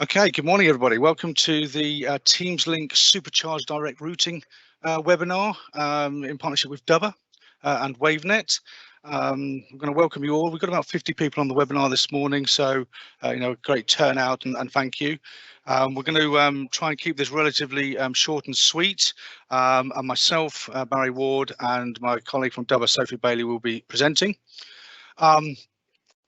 Okay, good morning, everybody. Welcome to the TeamsLink Supercharged Direct Routing webinar in partnership with Dubber and Wavenet. I'm going to welcome you all. We've got about 50 people on the webinar this morning, so great turnout and thank you. We're going to try and keep this relatively short and sweet. And myself, Barry Ward, and my colleague from Dubber, Sophie Bailey, will be presenting.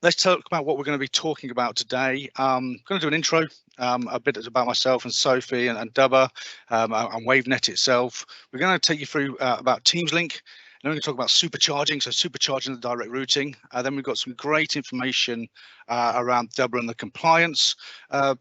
Let's talk about what we're going to be talking about today. I'm going to do an intro, a bit about myself and Sophie and Dubber and Wavenet itself. We're going to take you through about TeamsLink. And we're going to talk about supercharging, so supercharging the direct routing. Then we've got some great information around Dubber and the compliance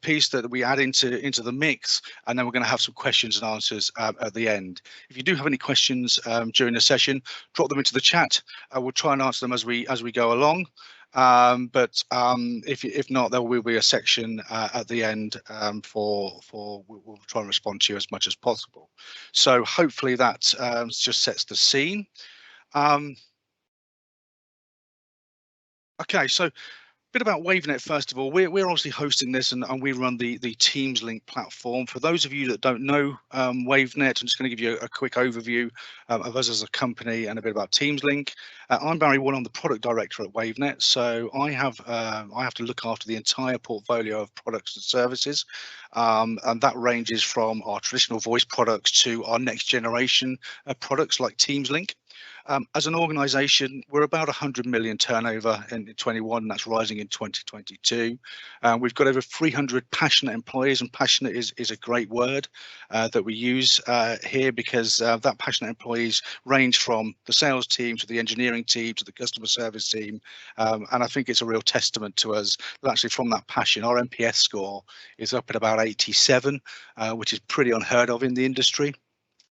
piece that we add into the mix. And then we're going to have some questions and answers at the end. If you do have any questions during the session, drop them into the chat. We'll try and answer them as we go along. If not, there will be a section at the end we'll try and respond to you as much as possible. So hopefully that just sets the scene. Okay, so a bit about Wavenet first of all. We're obviously hosting this and we run the TeamsLink platform. For those of you that don't know Wavenet, I'm just going to give you a quick overview of us as a company and a bit about TeamsLink. I'm Barry Wall, I'm the product director at Wavenet, so I have to look after the entire portfolio of products and services, and that ranges from our traditional voice products to our next generation products like TeamsLink. As an organisation, we're about 100 million turnover in 21, and that's rising in 2022. We've got over 300 passionate employees, and passionate is a great word that we use here because that passionate employees range from the sales team to the engineering team to the customer service team. And I think it's a real testament to us that actually from that passion, our NPS score is up at about 87, which is pretty unheard of in the industry.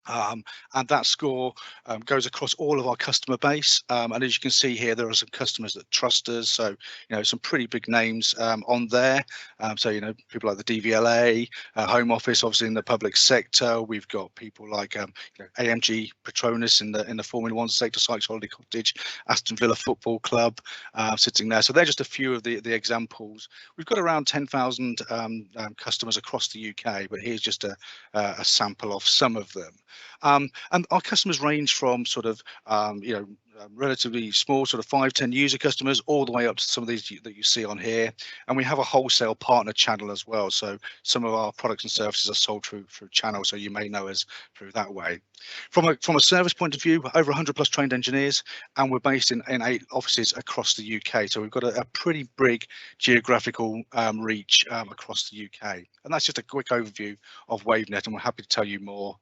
And that score goes across all of our customer base. And as you can see here, there are some customers that trust us. So, some pretty big names on there. So, people like the DVLA, Home Office, obviously in the public sector. We've got people like AMG Petronas in the Formula One sector, Sykes Holiday Cottage, Aston Villa Football Club sitting there. So they're just a few of the examples. We've got around 10,000 customers across the UK, but here's just a sample of some of them. And our customers range from sort of, relatively small, sort of 5-10 user customers, all the way up to some of these that you see on here. And we have a wholesale partner channel as well. So some of our products and services are sold through channels, so you may know us through that way. From a service point of view, over 100 plus trained engineers, and we're based in 8 offices across the UK. So we've got a pretty big geographical reach across the UK. And that's just a quick overview of Wavenet, and we're happy to tell you more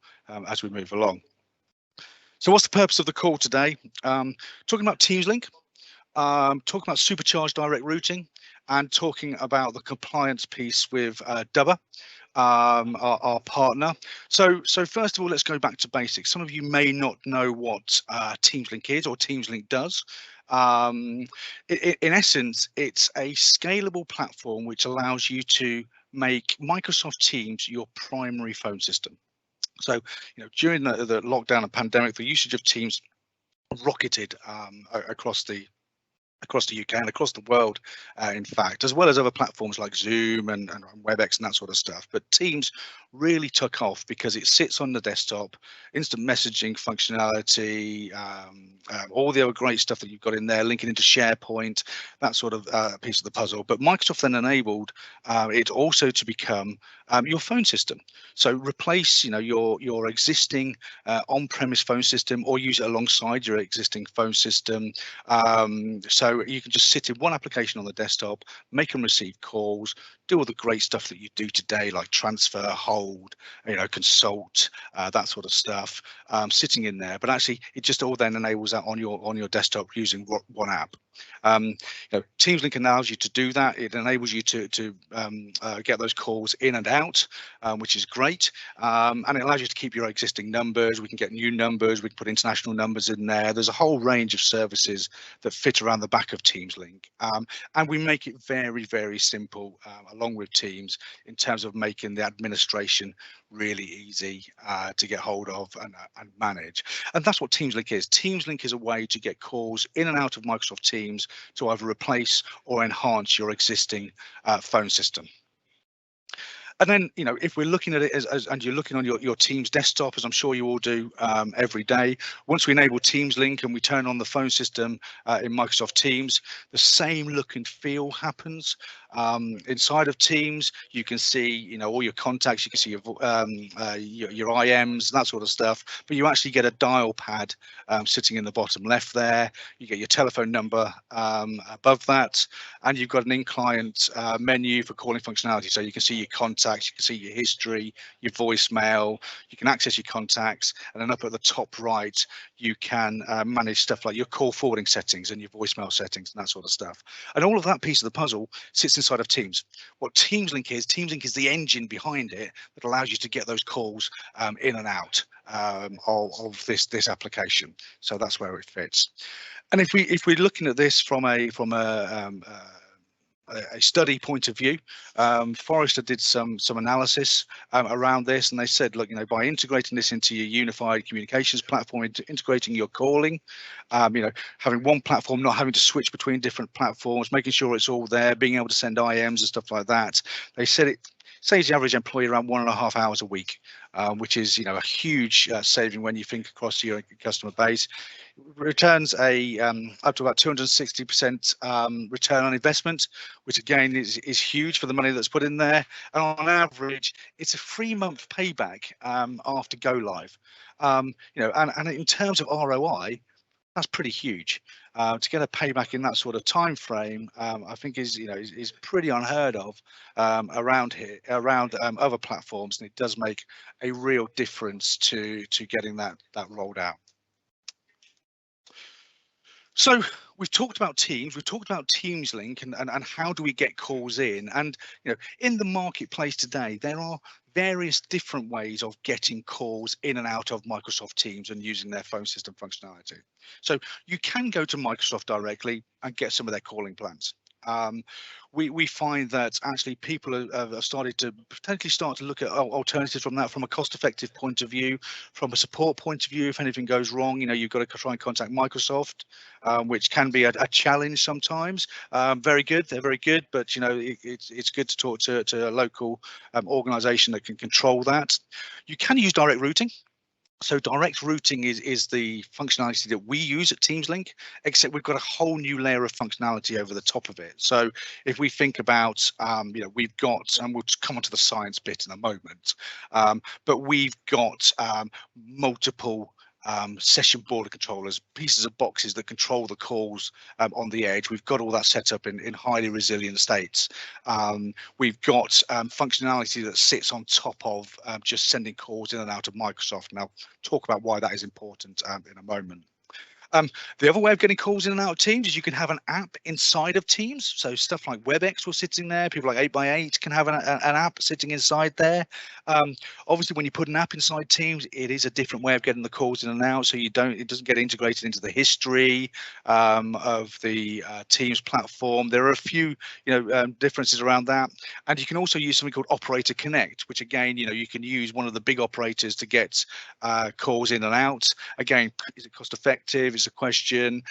as we move along. So what's the purpose of the call today? Talking about TeamsLink, talking about supercharged direct routing, and talking about the compliance piece with Dubber, our partner. So first of all, let's go back to basics. Some of you may not know what TeamsLink is or TeamsLink does. In essence, it's a scalable platform which allows you to make Microsoft Teams your primary phone system. So, during the lockdown and pandemic, the usage of Teams rocketed across the UK and across the world, in fact, as well as other platforms like Zoom and WebEx and that sort of stuff. But Teams really took off because it sits on the desktop, instant messaging functionality, all the other great stuff that you've got in there, linking into SharePoint, that sort of piece of the puzzle. But Microsoft then enabled it also to become your phone system. So replace, your existing on-premise phone system, or use it alongside your existing phone system. So you can just sit in one application on the desktop, make and receive calls, do all the great stuff that you do today, like transfer, hold, consult, that sort of stuff, sitting in there. But actually, it just all then enables that on your desktop using one app. TeamsLink allows you to do that. It enables you to get those calls in and out, which is great. And it allows you to keep your existing numbers. We can get new numbers. We can put international numbers in there. There's a whole range of services that fit around the back of TeamsLink. And we make it very, very simple, along with Teams, in terms of making the administration really easy to get hold of and manage. And that's what TeamsLink is. TeamsLink is a way to get calls in and out of Microsoft Teams to either replace or enhance your existing phone system. And then, if we're looking at it and you're looking on your Teams desktop, as I'm sure you all do every day, once we enable TeamsLink and we turn on the phone system in Microsoft Teams, the same look and feel happens. Inside of Teams, you can see, all your contacts, you can see your IMs, that sort of stuff, but you actually get a dial pad sitting in the bottom left there. You get your telephone number above that, and you've got an in-client menu for calling functionality. So you can see your contacts, you can see your history, your voicemail, you can access your contacts, and then up at the top right, you can manage stuff like your call forwarding settings and your voicemail settings and that sort of stuff. And all of that piece of the puzzle sits inside of Teams. What TeamsLink is the engine behind it that allows you to get those calls in and out of this application. So that's where it fits. And if we're looking at this from a study point of view, Forrester did some analysis around this, and they said, look, by integrating this into your unified communications platform, integrating your calling, having one platform, not having to switch between different platforms, making sure it's all there, being able to send IMs and stuff like that. They said it saves the average employee around 1.5 hours a week, which is a huge saving when you think across your customer base. Returns up to about 260% return on investment, which again is huge for the money that's put in there. And on average, it's a 3-month payback after go live. And in terms of ROI, that's pretty huge. To get a payback in that sort of time frame, I think is pretty unheard of around other platforms, and it does make a real difference to getting that rolled out. So we've talked about Teams, we've talked about TeamsLink, and how do we get calls in? And in the marketplace today, there are various different ways of getting calls in and out of Microsoft Teams and using their phone system functionality. So you can go to Microsoft directly and get some of their calling plans. We find that actually people have started to potentially start to look at alternatives from that, from a cost-effective point of view, from a support point of view. If anything goes wrong, you've got to try and contact Microsoft, which can be a challenge sometimes. Very good, they're very good, but it's good to talk to a local organization that can control that. You can use direct routing. So direct routing is the functionality that we use at TeamsLink, except we've got a whole new layer of functionality over the top of it. So if we think about, we've got, and we'll come onto the science bit in a moment, but we've got multiple session border controllers, pieces of boxes that control the calls on the edge. We've got all that set up in highly resilient states. We've got functionality that sits on top of just sending calls in and out of Microsoft. And I'll talk about why that is important in a moment. The other way of getting calls in and out of Teams is you can have an app inside of Teams. So stuff like WebEx will sit in there. People like 8x8 can have an app sitting inside there. Obviously, when you put an app inside Teams, it is a different way of getting the calls in and out. So it doesn't get integrated into the history of the Teams platform. There are a few differences around that. And you can also use something called Operator Connect, which again, you can use one of the big operators to get calls in and out. Again, is it cost effective? It's a question.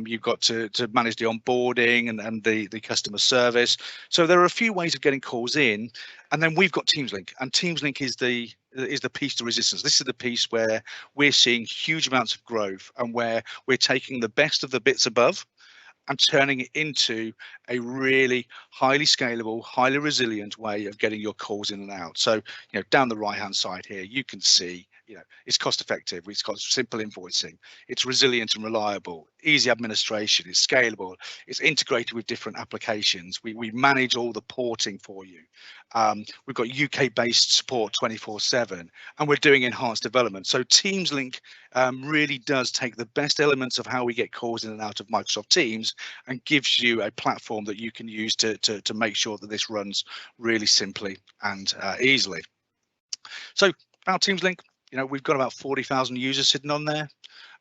You've got to manage the onboarding and the customer service. So there are a few ways of getting calls in, and then we've got TeamsLink, and TeamsLink is the piece to resistance. This is the piece where we're seeing huge amounts of growth and where we're taking the best of the bits above and turning it into a really highly scalable, highly resilient way of getting your calls in and out. So, down the right-hand side here, you can see, it's cost effective. It's got simple invoicing. It's resilient and reliable, easy administration. It's scalable. It's integrated with different applications. We manage all the porting for you. We've got UK-based support 24/7, and we're doing enhanced development. So TeamsLink really does take the best elements of how we get calls in and out of Microsoft Teams and gives you a platform that you can use to make sure that this runs really simply and easily. So about TeamsLink, we've got about 40,000 users sitting on there.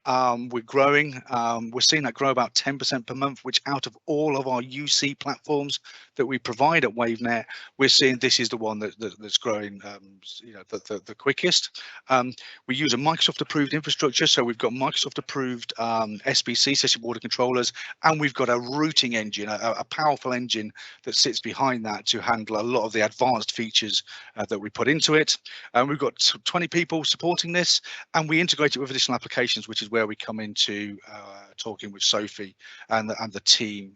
We're growing. We're seeing that grow about 10% per month, which out of all of our UC platforms that we provide at Wavenet, we're seeing this is the one that's growing, the quickest. We use a Microsoft approved infrastructure, so we've got Microsoft approved SBC, session border controllers, and we've got a routing engine, a powerful engine that sits behind that to handle a lot of the advanced features that we put into it. We've got 20 people supporting this, and we integrate it with additional applications, which is where we come into talking with Sophie and the team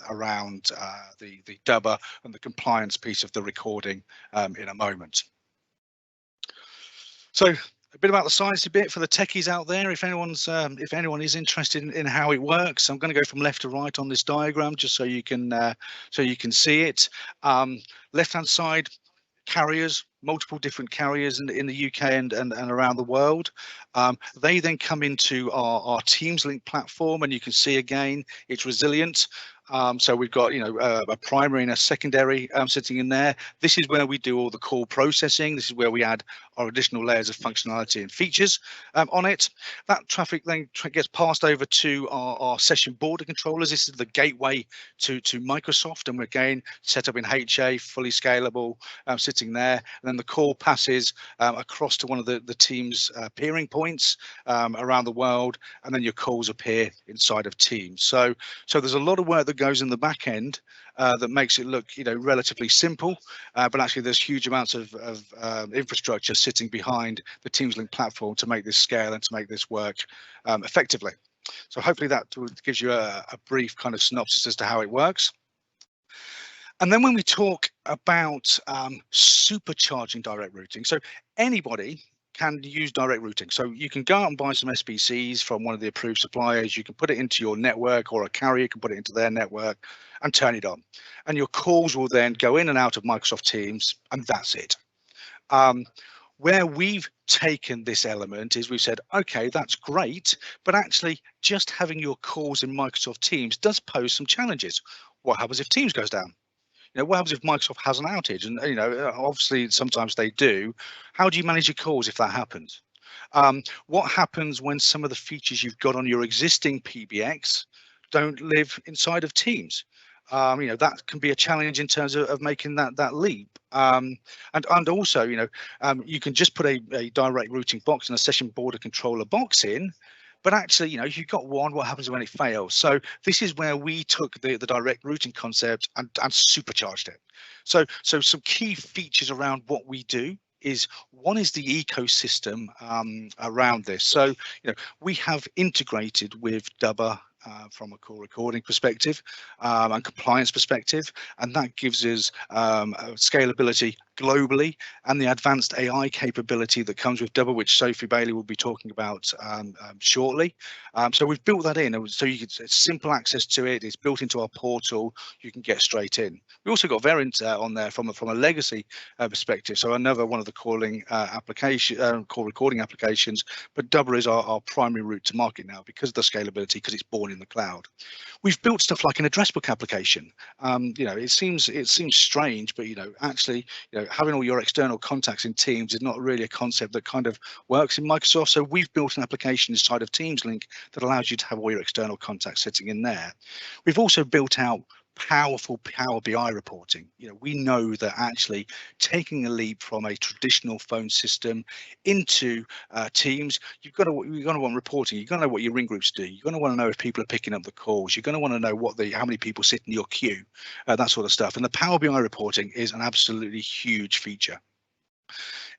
around the dubber and the compliance piece of the recording in a moment. So a bit about the sciencey bit for the techies out there. If anyone is interested in how it works, I'm going to go from left to right on this diagram just so you can see it. Left hand side, carriers, multiple different carriers in the UK and around the world. They then come into our TeamsLink platform, and you can see again it's resilient. So we've got a primary and a secondary sitting in there. This is where we do all the call processing. This is where we add our additional layers of functionality and features on it. That traffic then gets passed over to our session border controllers. This is the gateway to Microsoft, and we're again set up in HA, fully scalable, sitting there. And then the call passes across to one of the Teams peering points around the world, and then your calls appear inside of Teams. So there's a lot of work that goes in the back end that makes it look relatively simple, but actually there's huge amounts of infrastructure sitting behind the TeamsLink platform to make this scale and to make this work effectively. So hopefully that gives you a brief kind of synopsis as to how it works. And then when we talk about supercharging direct routing, so anybody can use direct routing. So you can go out and buy some SBCs from one of the approved suppliers. You can put it into your network, or a carrier can put it into their network and turn it on. And your calls will then go in and out of Microsoft Teams, and that's it. Where we've taken this element is we've said, okay, that's great, but actually just having your calls in Microsoft Teams does pose some challenges. What happens if Teams goes down? What happens if Microsoft has an outage? And obviously sometimes they do. How do you manage your calls if that happens? What happens when some of the features you've got on your existing PBX don't live inside of Teams? That can be a challenge in terms of making that leap. And also, you can just put a direct routing box and a session border controller box in. But actually, if you've got one, what happens when it fails? So this is where we took the direct routing concept and supercharged it. So some key features around what we do is, one is the ecosystem around this. So we have integrated with Dubber from a call recording perspective and compliance perspective, and that gives us scalability globally, and the advanced AI capability that comes with Dubber, which Sophie Bailey will be talking about shortly. So we've built that in, so you can simple access to it. It's built into our portal. You can get straight in. We also got Variant on there from a legacy perspective, so another one of the calling call recording applications. But Dubber is our primary route to market now because of the scalability, because it's born in the cloud. We've built stuff like an address book application. It seems strange, but actually, having all your external contacts in Teams is not really a concept that kind of works in Microsoft. So we've built an application inside of TeamsLink that allows you to have all your external contacts sitting in there. We've also built out powerful Power BI reporting. We know that actually taking a leap from a traditional phone system into Teams, you're going to want reporting. You're going to know what your ring groups do. You're going to want to know if people are picking up the calls. You're going to want to know how many people sit in your queue, that sort of stuff. And the Power BI reporting is an absolutely huge feature.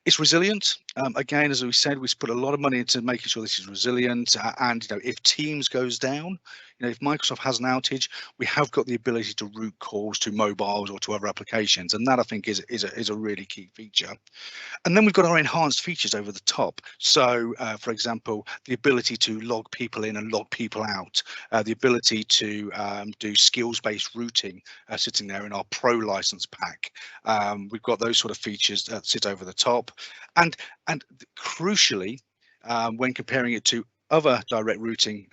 It's resilient. Again, as we said, we've put a lot of money into making sure this is resilient. And if Teams goes down, if Microsoft has an outage, we have got the ability to route calls to mobiles or to other applications, and that I think is a really key feature. And then we've got our enhanced features over the top. So, for example, the ability to log people in and log people out, the ability to do skills-based routing sitting there in our Pro license pack. We've got those sort of features that sit over the top, and crucially, when comparing it to other direct routing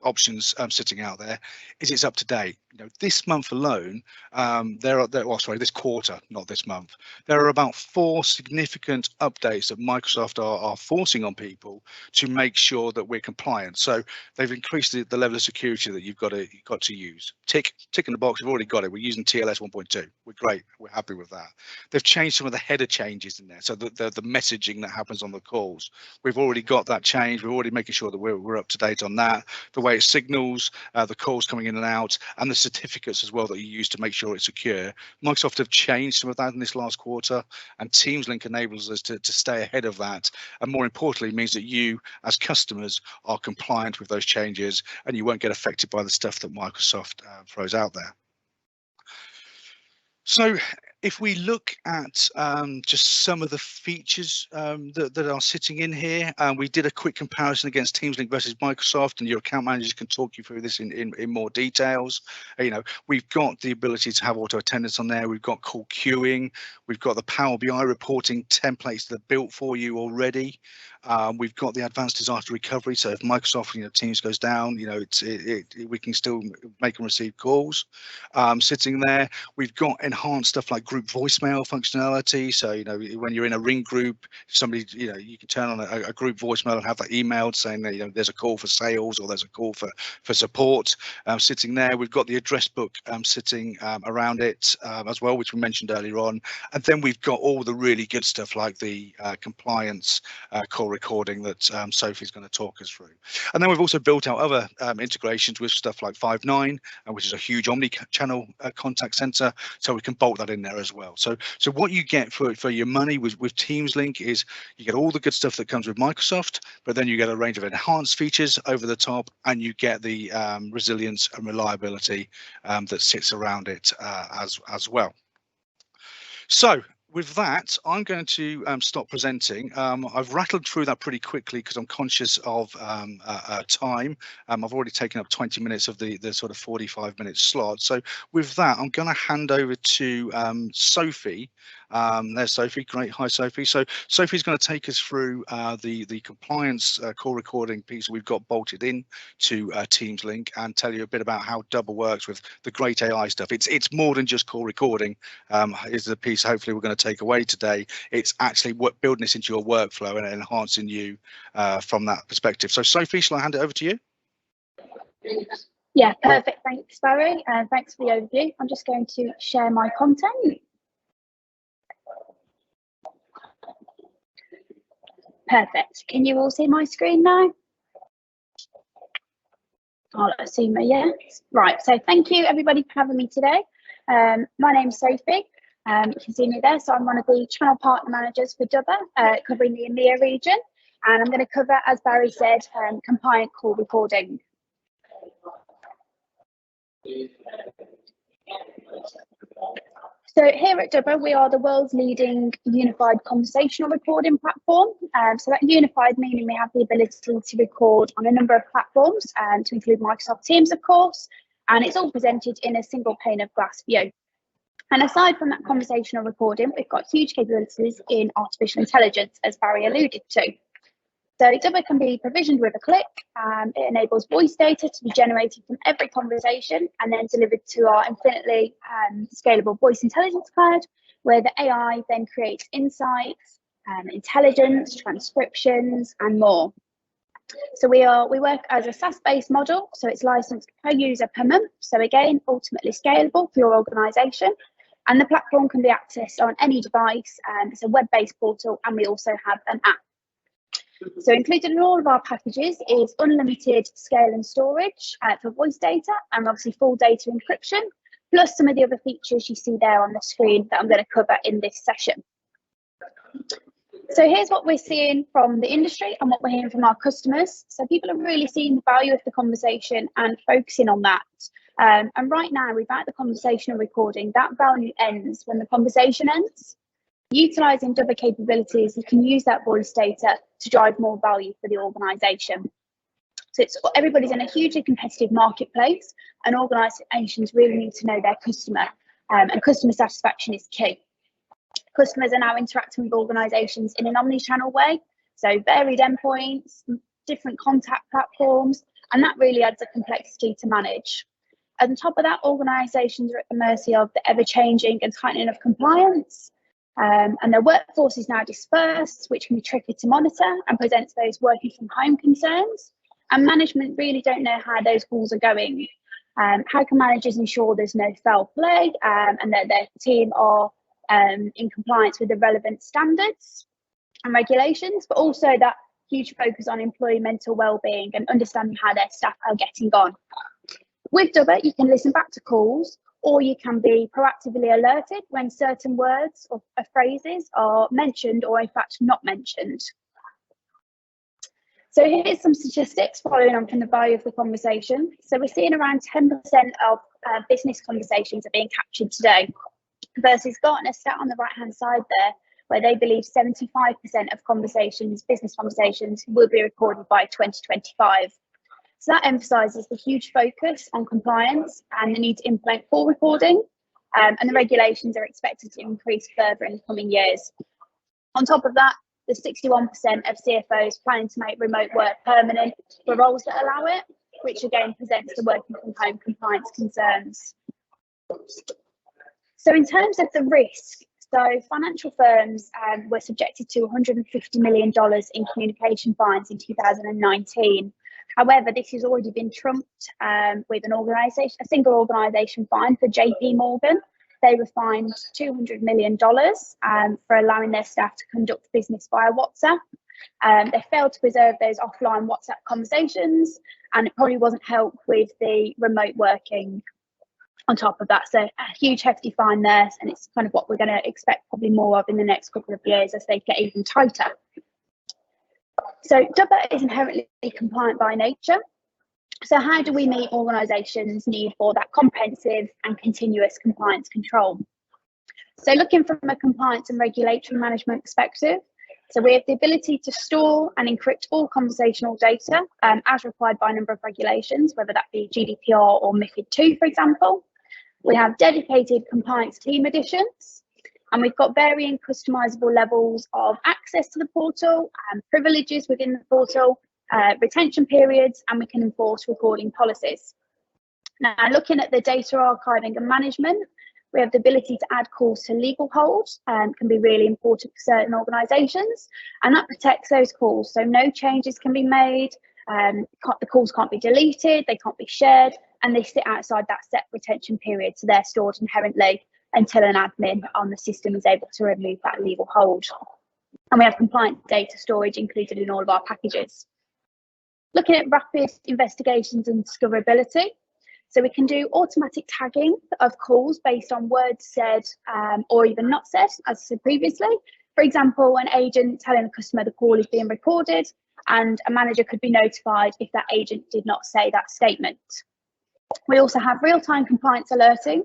options sitting out there, is it's up to date. You know, this month alone, this quarter, not this month, there are about 4 significant updates that Microsoft are forcing on people to make sure that we're compliant. So they've increased the level of security that you've got to use. Tick in the box. We've already got it. We're using TLS 1.2. We're great. We're happy with that. They've changed some of the header changes in there, so the messaging that happens on the calls. We've already got that change. We're already making sure that we're up to date on that. The way it signals the calls coming in and out, and the certificates as well that you use to make sure it's secure. Microsoft have changed some of that in this last quarter, and TeamsLink enables us to stay ahead of that, and more importantly means that you as customers are compliant with those changes and you won't get affected by the stuff that Microsoft throws out there. So if we look at just some of the features that are sitting in here, we did a quick comparison against TeamsLink versus Microsoft, and your account managers can talk you through this in more details. You know, we've got the ability to have auto attendance on there. We've got call queuing. We've got the Power BI reporting templates that are built for you already. We've got the advanced disaster recovery. So if Microsoft, Teams goes down, we can still make and receive calls. Sitting there, we've got enhanced stuff like group voicemail functionality. So when you're in a ring group, if somebody, you can turn on a group voicemail and have that emailed saying that there's a call for sales or there's a call for support. Sitting there, we've got the address book sitting around it as well, which we mentioned earlier on. And then we've got all the really good stuff like the compliance call recording that Sophie's going to talk us through. And then we've also built out other integrations with stuff like Five9, which is a huge omni-channel contact center, so we can bolt that in there as well. So what you get for your money with TeamsLink is you get all the good stuff that comes with Microsoft, but then you get a range of enhanced features over the top, and you get the resilience and reliability that sits around it as well. So with that, I'm going to stop presenting. I've rattled through that pretty quickly because I'm conscious of time. I've already taken up 20 minutes of the sort of 45-minute slot. So with that, I'm going to hand over to Sophie. There's Sophie. Great. Hi, Sophie. So Sophie's going to take us through the compliance call recording piece we've got bolted in to TeamsLink, and tell you a bit about how Double works with the great AI stuff. It's more than just call recording. Is the piece hopefully we're going to take away today. It's actually building this into your workflow and enhancing you from that perspective. So Sophie, shall I hand it over to you? Yeah, perfect. Thanks, Barry. Thanks for the overview. I'm just going to share my content. Perfect. Can you all see my screen now? I'll assume a yes. Right, so thank you everybody for having me today. My name's Sophie. You can see me there. So I'm one of the channel partner managers for Dubber, covering the EMEA region. And I'm going to cover, as Barry said, compliant call recording. So here at Dubber, we are the world's leading unified conversational recording platform. So that unified meaning we have the ability to record on a number of platforms, to include Microsoft Teams, of course, and it's all presented in a single pane of glass view. And aside from that conversational recording, we've got huge capabilities in artificial intelligence, as Barry alluded to. So Dubber can be provisioned with a click. It enables voice data to be generated from every conversation and then delivered to our infinitely scalable voice intelligence cloud, where the AI then creates insights, intelligence, transcriptions, and more. So we work as a SaaS-based model, so it's licensed per user per month. So again, ultimately scalable for your organisation. And the platform can be accessed on any device. It's a web-based portal, and we also have an app. So included in all of our packages is unlimited scale and storage for voice data, and obviously full data encryption, plus some of the other features you see there on the screen that I'm going to cover in this session. So here's what we're seeing from the industry and what we're hearing from our customers. So people are really seeing the value of the conversation and focusing on that. And right now, without the conversational recording, that value ends when the conversation ends. Utilising Dubber capabilities, you can use that voice data to drive more value for the organisation. So everybody's in a hugely competitive marketplace, and organisations really need to know their customer, and customer satisfaction is key. Customers are now interacting with organisations in an omni-channel way, so varied endpoints, different contact platforms, and that really adds a complexity to manage. On top of that, organisations are at the mercy of the ever-changing and tightening of compliance, and their workforce is now dispersed, which can be tricky to monitor and presents those working from home concerns. And management really don't know how those calls are going. How can managers ensure there's no foul play and that their team are in compliance with the relevant standards and regulations, but also that huge focus on employee mental well-being and understanding how their staff are getting on. With Dubber, you can listen back to calls, or you can be proactively alerted when certain words or phrases are mentioned or in fact not mentioned. So here's some statistics following on from the value of the conversation. So we're seeing around 10% of business conversations are being captured today, versus Gartner stat on the right-hand side there, where they believe 75% of conversations, business conversations, will be recorded by 2025. So that emphasises the huge focus on compliance and the need to implement call recording, and the regulations are expected to increase further in the coming years. On top of that, there's 61% of CFOs planning to make remote work permanent for roles that allow it, which again presents the working from home compliance concerns. So in terms of the risk, so financial firms were subjected to $150 million in communication fines in 2019. However, this has already been trumped with a single organisation fine for JP Morgan. They were fined $200 million for allowing their staff to conduct business via WhatsApp. They failed to preserve those offline WhatsApp conversations, and it probably wasn't helped with the remote working on top of that. So a huge hefty fine there, and it's kind of what we're going to expect probably more of in the next couple of years as they get even tighter. So Dubber is inherently compliant by nature. So how do we meet organisations' need for that comprehensive and continuous compliance control? So looking from a compliance and regulatory management perspective, so we have the ability to store and encrypt all conversational data as required by a number of regulations, whether that be GDPR or MiFID II, for example. We have dedicated compliance team editions, and we've got varying customisable levels of access to the portal and privileges within the portal, retention periods, and we can enforce recording policies. Now, looking at the data archiving and management, we have the ability to add calls to legal hold, can be really important for certain organisations, and that protects those calls. So no changes can be made, the calls can't be deleted, they can't be shared, and they sit outside that set retention period, so they're stored inherently until an admin on the system is able to remove that legal hold. And we have compliant data storage included in all of our packages. Looking at rapid investigations and discoverability, so we can do automatic tagging of calls based on words said or even not said, as I said previously. For example, an agent telling a customer the call is being recorded, and a manager could be notified if that agent did not say that statement. We also have real-time compliance alerting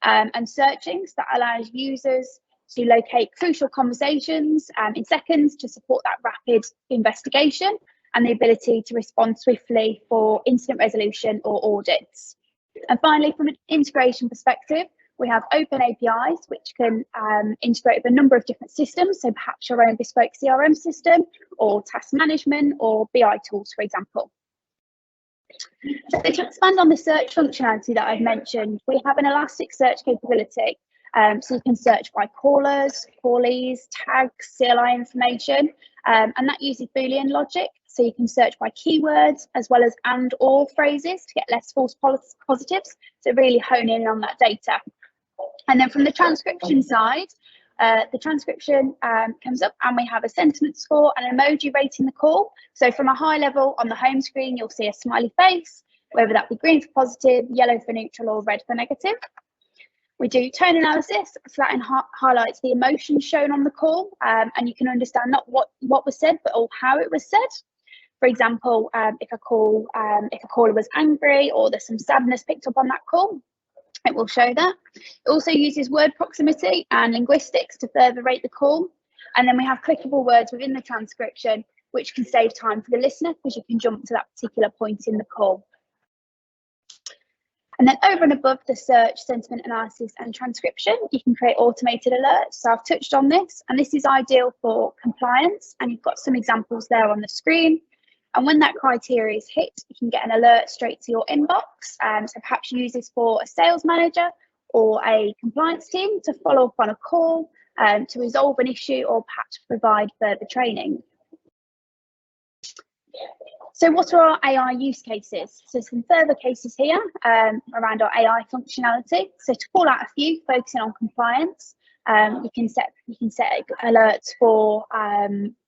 and searching that allows users to locate crucial conversations in seconds to support that rapid investigation, and the ability to respond swiftly for incident resolution or audits. And finally, from an integration perspective, we have open APIs, which can integrate with a number of different systems, so perhaps your own bespoke CRM system or task management or BI tools, for example. So to expand on the search functionality that I've mentioned, we have an elastic search capability. So you can search by callers, callees, tags, CLI information, and that uses Boolean logic. So you can search by keywords as well as and or phrases to get less false positives. So really hone in on that data. And then from the transcription side, the transcription comes up and we have a sentiment score and an emoji rating the call. So from a high level on the home screen, you'll see a smiley face, whether that be green for positive, yellow for neutral, or red for negative. We do tone analysis, so that highlights the emotions shown on the call, and you can understand not what was said, but all how it was said. For example, if a caller was angry or there's some sadness picked up on that call, it will show that. It also uses word proximity and linguistics to further rate the call. And then we have clickable words within the transcription, which can save time for the listener because you can jump to that particular point in the call. And then over and above the search, sentiment analysis and transcription, you can create automated alerts. So I've touched on this, and this is ideal for compliance. And you've got some examples there on the screen. And when that criteria is hit, you can get an alert straight to your inbox. So perhaps you use this for a sales manager or a compliance team to follow up on a call, to resolve an issue, or perhaps provide further training. So what are our AI use cases? So some further cases here around our AI functionality. So to call out a few, focusing on compliance, you can set alerts for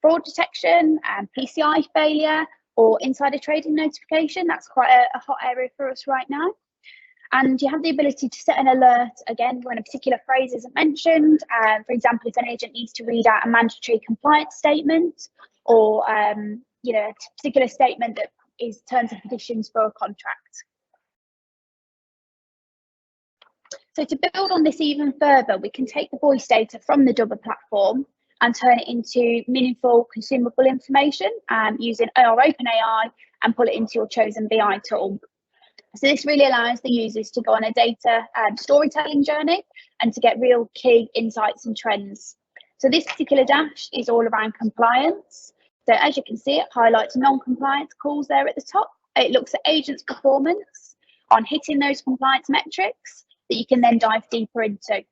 fraud detection, PCI failure, or insider trading notification. That's quite a hot area for us right now. And you have the ability to set an alert, again, when a particular phrase isn't mentioned. For example, if an agent needs to read out a mandatory compliance statement, or you know, a particular statement that is terms and conditions for a contract. So to build on this even further, we can take the voice data from the Dubber platform and turn it into meaningful consumable information using our OpenAI and pull it into your chosen BI tool. So this really allows the users to go on a data storytelling journey and to get real key insights and trends. So this particular dash is all around compliance. So as you can see, it highlights non-compliance calls there at the top. It looks at agents' performance on hitting those compliance metrics that you can then dive deeper into.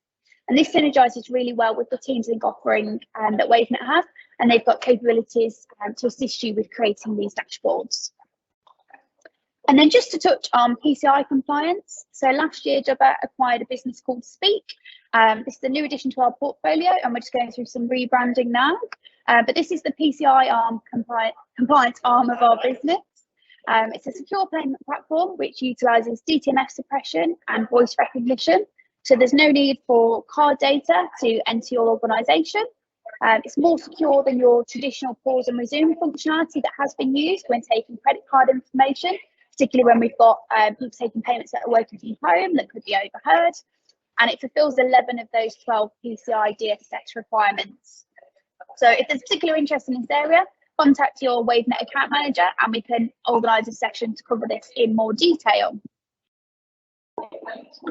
And this synergizes really well with the TeamsLink offering that Wavenet have, and they've got capabilities to assist you with creating these dashboards. And then just to touch on PCI compliance. So last year, Dubber acquired a business called Speak. This is a new addition to our portfolio, and we're just going through some rebranding now. But this is the PCI compliance arm of our business. It's a secure payment platform which utilises DTMF suppression and voice recognition. So there's no need for card data to enter your organisation. It's more secure than your traditional pause and resume functionality that has been used when taking credit card information, particularly when we've got people taking payments that are working from home that could be overheard. And it fulfills 11 of those 12 PCI DSS requirements. So if there's particular interest in this area, contact your Wavenet account manager and we can organise a session to cover this in more detail.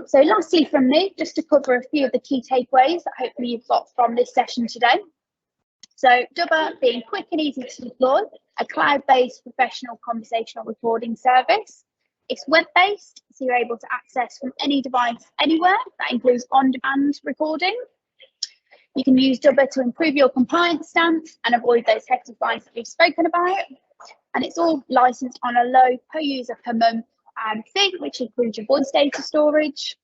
So lastly from me, just to cover a few of the key takeaways that hopefully you've got from this session today. So Dubber being quick and easy to deploy, a cloud-based professional conversational recording service. It's web-based, so you're able to access from any device anywhere. That includes on-demand recording. You can use Dubber to improve your compliance stance and avoid those hefty fines that we've spoken about. And it's all licensed on a low per user per month fee, which includes your voice data storage.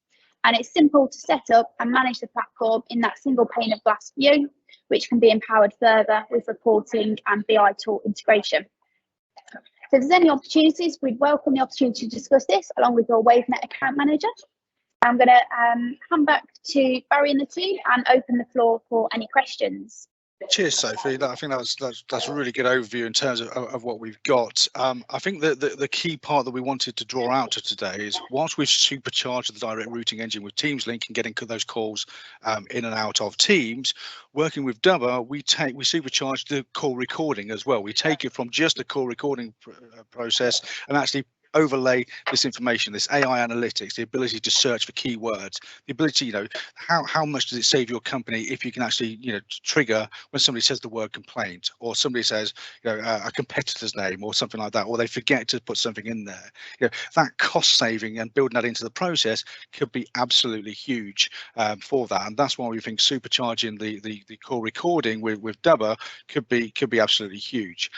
And it's simple to set up and manage the platform in that single pane of glass view, which can be empowered further with reporting and BI tool integration. So if there's any opportunities, we'd welcome the opportunity to discuss this along with your Wavenet account manager. I'm going to hand back to Barry and the team and open the floor for any questions. Cheers, Sophie. I think that's a really good overview in terms of what we've got. I think that the key part that we wanted to draw out to today is whilst we've supercharged the direct routing engine with TeamsLink and getting those calls in and out of Teams, working with Dubber, we supercharge the call recording as well. We take it from just a call recording process and actually overlay this information, this AI analytics, the ability to search for keywords, the ability, you know, how much does it save your company if you can actually, you know, trigger when somebody says the word complaint, or somebody says, you know, a competitor's name or something like that, or they forget to put something in there. You know, that cost saving and building that into the process could be absolutely huge for that, and that's why we think supercharging the call recording with Dubber could be absolutely huge.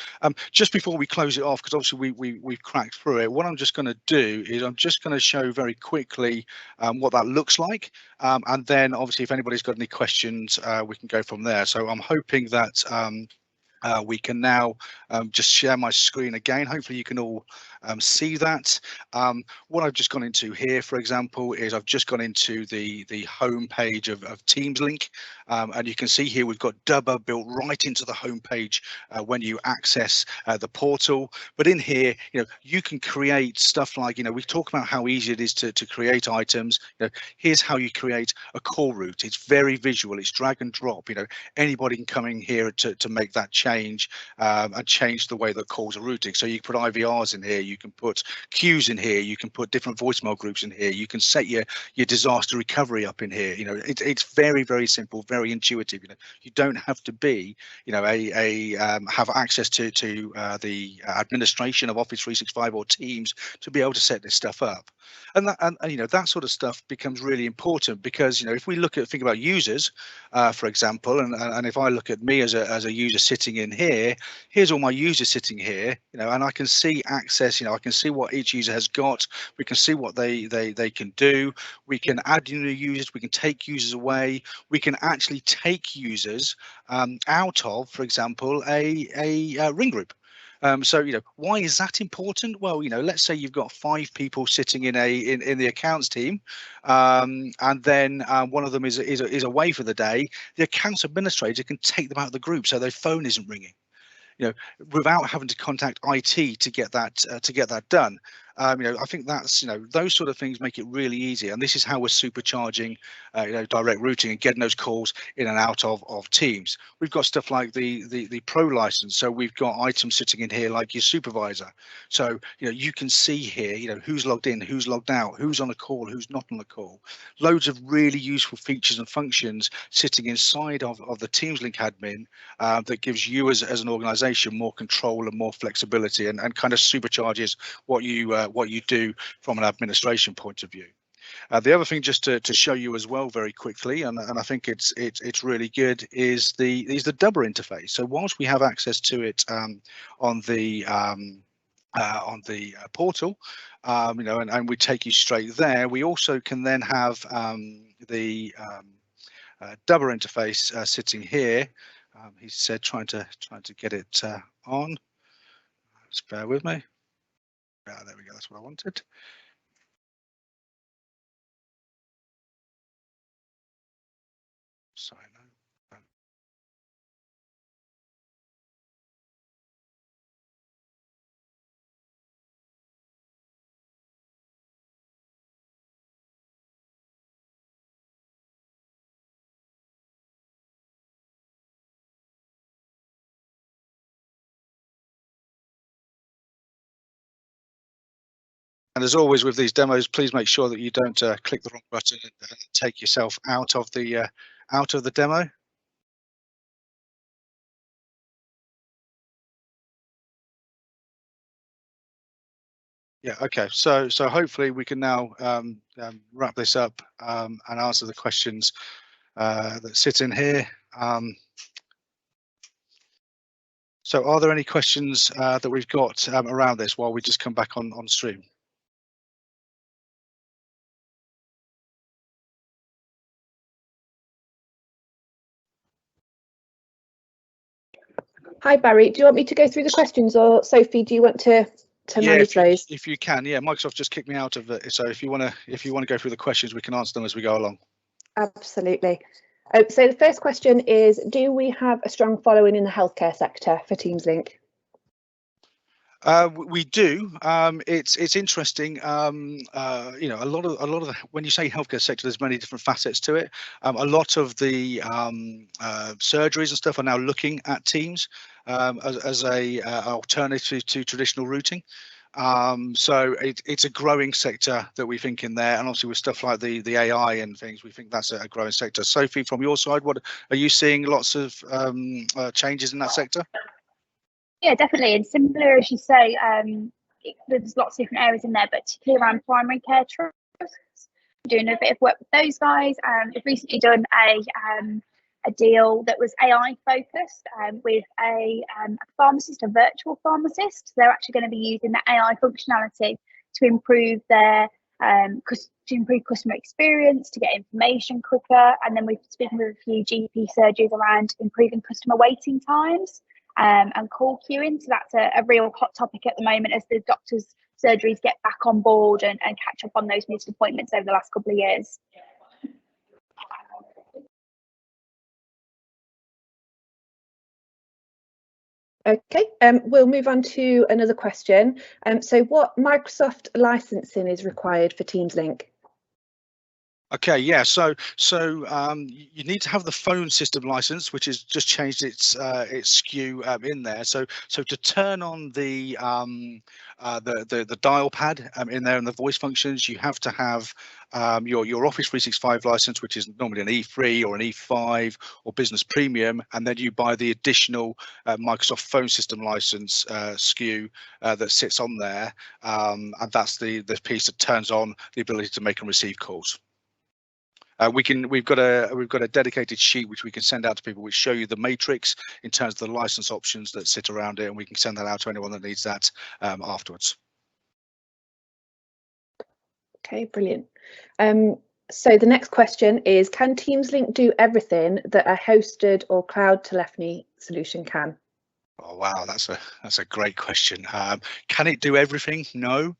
Just before we close it off, because obviously we've cracked through it, what I'm just going to do is I'm just going to show very quickly what that looks like, and then obviously if anybody's got any questions, we can go from there. So I'm hoping that we can now just share my screen again. Hopefully you can all see that. What I've just gone into here, for example, is I've just gone into the home page of TeamsLink, and you can see here we've got Dubber built right into the home page when you access the portal. But in here, you know, you can create stuff like, you know, we talk about how easy it is to create items. You know, here's how you create a call route. It's very visual. It's drag and drop. You know, anybody can come in here to make that change. change and change the way that calls are routing. So you can put IVRs in here, you can put queues in here, you can put different voicemail groups in here, you can set your disaster recovery up in here. You know, it's very, very simple, very intuitive. You know, you don't have to be, you know, have access to the administration of Office 365 or Teams to be able to set this stuff up. And that, and you know, that sort of stuff becomes really important because, you know, if we think about users, for example, and if I look at me as a user sitting in here, here's all my users sitting here, you know, and I can see access, you know, I can see what each user has got, we can see what they can do, we can add new users, we can take users away, we can actually take users out of, for example, a ring group. So, you know, why is that important? Well, you know, let's say you've got 5 people sitting in the accounts team, and then one of them is away for the day. The accounts administrator can take them out of the group so their phone isn't ringing, you know, without having to contact IT to get that done. You know, I think that's, you know, those sort of things make it really easy, and this is how we're supercharging, you know, direct routing and getting those calls in and out of Teams. We've got stuff like the pro license, so we've got items sitting in here like your supervisor. So, you know, you can see here, you know, who's logged in, who's logged out, who's on a call, who's not on a call. Loads of really useful features and functions sitting inside of the TeamsLink admin that gives you as an organization more control and more flexibility, and kind of supercharges what you do from an administration point of view. The other thing, just to show you as well very quickly, and I think it's really good, is the Dubber interface. So whilst we have access to it on the portal, you know, and we take you straight there, we also can then have the Dubber interface sitting here. He said trying to get it on. Just bear with me. There we go. That's what I wanted. Sorry, no. And as always with these demos, please make sure that you don't click the wrong button and take yourself out of the demo. Yeah, okay. So hopefully we can now wrap this up and answer the questions that sit in here. So are there any questions that we've got around this while we just come back on stream? Hi Barry, do you want me to go through the questions, or Sophie, do you want to manage those? If you can, yeah. Microsoft just kicked me out of it, so if you want to go through the questions, we can answer them as we go along. Absolutely. So the first question is, do we have a strong following in the healthcare sector for TeamsLink? We do. It's interesting. You know, a lot of when you say healthcare sector, there's many different facets to it. A lot of the surgeries and stuff are now looking at Teams as a alternative to traditional routing. So it's a growing sector that we think in there, and obviously with stuff like the AI and things, we think that's a growing sector. Sophie, from your side, what are you seeing? Lots of changes in that sector? Yeah, definitely. And similar, as you say, there's lots of different areas in there, but particularly around primary care trusts. Doing a bit of work with those guys. We've recently done a deal that was AI focused with a pharmacist, a virtual pharmacist. They're actually going to be using the AI functionality to improve their customer experience, to get information quicker. And then we've been speaking with a few GP surgeries around improving customer waiting times and call queuing. So that's a real hot topic at the moment as the doctors' surgeries get back on board and catch up on those missed appointments over the last couple of years. Okay, we'll move on to another question. So what Microsoft licensing is required for TeamsLink? Okay, yeah. So you need to have the phone system license, which has just changed its SKU in there. So to turn on the dial pad in there and the voice functions, you have to have your Office 365 license, which is normally an E3 or an E5 or Business Premium, and then you buy the additional Microsoft phone system license SKU that sits on there, and that's the piece that turns on the ability to make and receive calls. We've got a dedicated sheet which we can send out to people, which show you the matrix in terms of the license options that sit around it, and we can send that out to anyone that needs that afterwards. Okay, brilliant. So the next question is, can TeamsLink do everything that a hosted or cloud telephony solution can? Oh wow, that's a great question. Can it do everything? No.